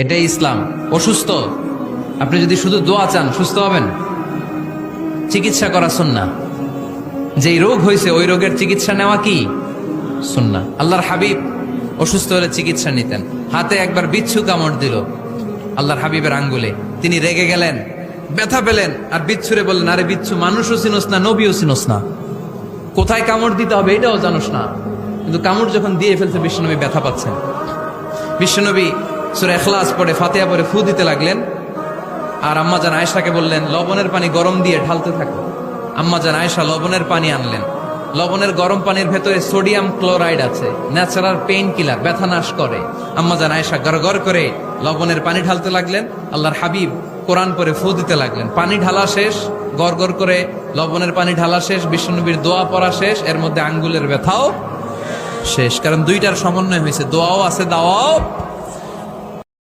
এটাই ইসলাম। অসুস্থ, আপনি যদি শুধু দোয়া চান সুস্থ হবেন। চিকিৎসা করা সুন্নাহ। যেই রোগ হয়েছে ওই রোগের চিকিৎসা নেওয়া কি সুন্নাহ। আল্লাহর হাবিব অসুস্থ হলে চিকিৎসা নিতেন। হাতে একবার বিচ্ছু কামড় দিল আল্লাহর হাবিবের আঙ্গুলে, তিনি রেগে গেলেন, ব্যথা পেলেন, আর বিচ্ছুরে বললেন, আরে বিচ্ছু, মানুষও চিনোস না, নবীও চিনোস না, কোথায় কামড় দিতে হবে এটাও জানোস না। কিন্তু কামড় যখন দিয়ে ফেলছে বিশ্বনবী ব্যথা পাচ্ছেন। বিশ্বনবী সূরা ইখলাস পড়ে ফাতিহা পড়ে ফু দিতে লাগলেন, আর আম্মাজান আয়েশাকে বললেন লবণের পানি গরম দিয়ে ঢালতে থাকো। আম্মাজান আয়েশা লবণের পানি আনলেন। লবণের গরম পানির ভেতরে সোডিয়াম ক্লোরাইড আছে, ন্যাচারাল পেইন কিলার, ব্যথা নাশ করে। আম্মাজান আয়েশা গড়গড় করে লবণের পানি ঢালতে লাগলেন, আল্লাহর হাবিব কোরআন পরে ফু দিতে লাগলেন। পানি ঢালা শেষ, গড়গড় করে লবণের পানি ঢালা শেষ, বিশ্বনবীর দোয়া পড়া শেষ, এর মধ্যে আঙ্গুলের ব্যথাও শেষ। কারণ দুইটার সমন্বয় হয়েছে, দোয়াও আছে, দাওয়াও